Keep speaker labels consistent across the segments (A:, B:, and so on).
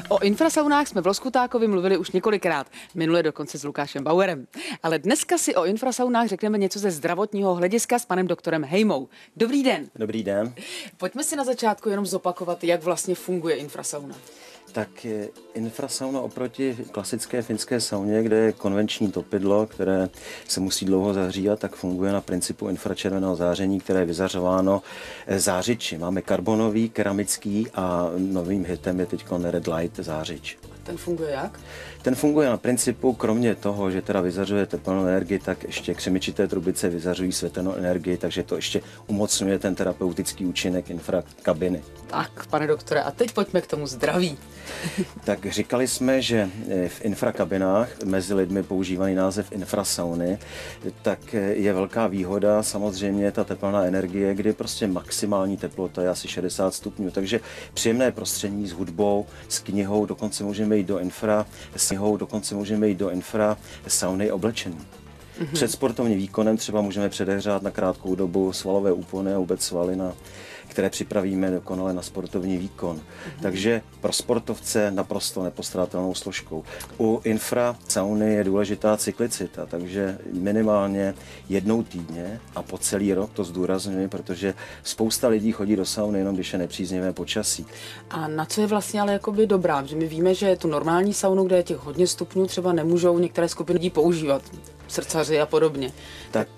A: O infrasaunách jsme v Loskutákovi mluvili už několikrát, minule dokonce s Lukášem Bauerem. Ale dneska si o infrasaunách řekneme něco ze zdravotního hlediska s panem doktorem Hejmou. Dobrý den.
B: Dobrý den.
A: Pojďme si na začátku jenom zopakovat, jak vlastně funguje infrasauna.
B: Tak infrasauna oproti klasické finské sauně, kde je konvenční topidlo, které se musí dlouho zahřívat, tak funguje na principu infračerveného záření, které je vyzařováno zářiči. Máme karbonový, keramický a novým hitem je teď Red Light zářič.
A: Ten funguje jak?
B: Ten funguje na principu, kromě toho, že teda vyzařuje tepelnou energii, tak ještě křemičité trubice vyzařují světelnou energii, takže to ještě umocňuje ten terapeutický účinek infrakabiny.
A: Tak, pane doktore, a teď pojďme k tomu zdraví.
B: Tak říkali jsme, že v infrakabinách mezi lidmi používaný název infrasauny, tak je velká výhoda samozřejmě ta tepelná energie, kdy prostě maximální teplota je asi 60 stupňů, takže příjemné prostředí s hudbou, s knihou, dokonce můžeme jít do infra sauny oblečený. Před sportovním výkonem třeba můžeme předehřát na krátkou dobu svalové úpony a vůbec svaly, které připravíme dokonale na sportovní výkon. Takže pro sportovce naprosto nepostradatelnou složkou. U infrasauny je důležitá cyklicita, takže minimálně jednou týdně a po celý rok, to zdůrazňuji, protože spousta lidí chodí do sauny jenom když je nepříznivé počasí.
A: A na co je vlastně ale jakoby dobrá? Protože my víme, že tu normální saunu, kde je těch hodně stupňů, třeba nemůžou některé skupiny lidí používat. Srdcaři a podobně.
B: Tak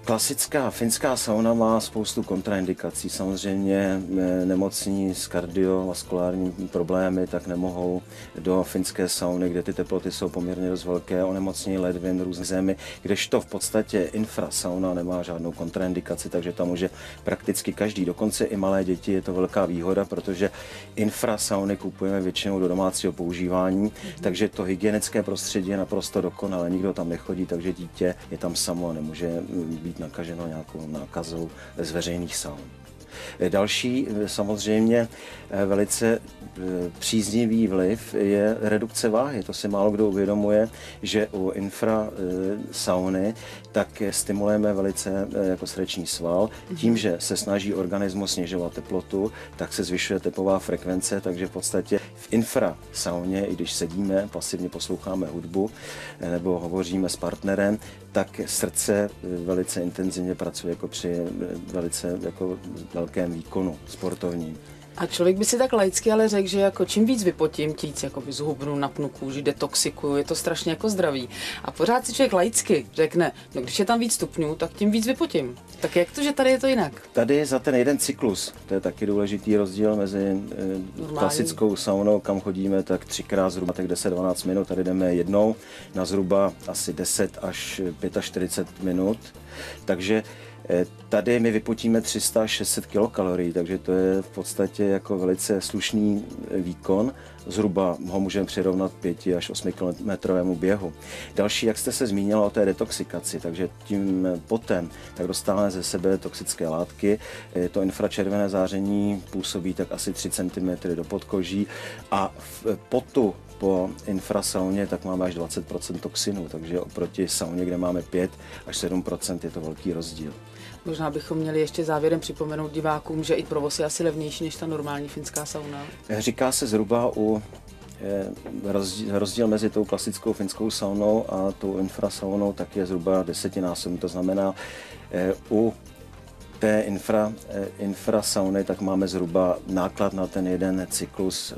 B: klasická finská sauna má spoustu kontraindikací. Samozřejmě nemocní s kardiovaskulárními problémy tak nemohou do finské sauny, kde ty teploty jsou poměrně dost velké, onemocnění ledvin, různé zemi, kdežto v podstatě infrasauna nemá žádnou kontraindikaci, takže tam může prakticky každý, dokonce i malé děti, je to velká výhoda, protože infrasauny kupujeme většinou do domácího používání, takže to hygienické prostředí je naprosto dokonalé, nikdo tam nechodí, takže dítě je tam samo a nemůže být nakaženo nějakou nákazou z veřejných saun. Další samozřejmě velice příznivý vliv je redukce váhy. To si málo kdo uvědomuje, že u infrasauny tak stimulujeme velice jako srdeční sval. Tím, že se snaží organismus snižovat teplotu, tak se zvyšuje tepová frekvence, takže v podstatě v infrasauně, i když sedíme, pasivně posloucháme hudbu nebo hovoříme s partnerem, tak srdce velice intenzivně pracuje jako při velice jako velkém výkonu sportovním.
A: A člověk by si tak laicky ale řekl, že jako čím víc vypotím, tím víc jako zhubnu, napnu kůži, detoxikuju, je to strašně jako zdravý. A pořád si člověk laicky řekne, no když je tam víc stupňů, tak tím víc vypotím. Tak jak to, že tady je to jinak?
B: Tady za ten jeden cyklus, to je taky důležitý rozdíl mezi klasickou saunou, kam chodíme tak 3x zhruba tak 10-12 minut, tady jdeme jednou na zhruba asi 10 až 45 minut, takže tady my vypotíme 300 až 600 kilokalorií, takže to je v podstatě jako velice slušný výkon. Zhruba ho můžeme přirovnat 5 až 8 kilometrovému běhu. Další, jak jste se zmínila o té detoxikaci, takže tím potem tak dostáváme ze sebe toxické látky. To infračervené záření působí tak asi 3 cm do podkoží a v potu po infrasauně tak máme až 20% toxinů, takže oproti sauně, kde máme 5 až 7%, je to velký rozdíl.
A: Možná bychom měli ještě závěrem připomenout divákům, že i provoz je asi levnější než ta normální finská sauna. Říká
B: se zhruba rozdíl mezi tou klasickou finskou saunou a tou infrasaunou tak je zhruba 10násobný, to znamená u té infrasauny tak máme zhruba náklad na ten jeden cyklus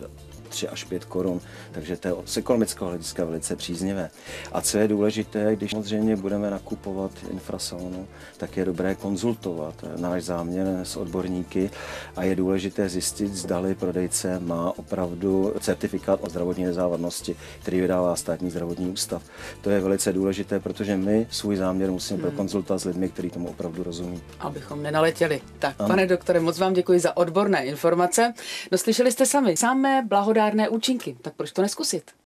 B: 3 až 5 korun, takže to je z ekonomického hlediska velice příznivé. A co je důležité, když samozřejmě budeme nakupovat infrasaunu, tak je dobré konzultovat náš záměr s odborníky a je důležité zjistit, zdali prodejce má opravdu certifikát o zdravotní nezávadnosti, který vydává Státní zdravotní ústav. To je velice důležité, protože my svůj záměr musíme prokonzultovat s lidmi, kteří tomu opravdu rozumí.
A: Abychom nenaletěli. Tak, ano. Pane doktore, moc vám děkuji za odborné informace. No, slyšeli jste sami, samé blahodárné účinky, tak proč to neskusit?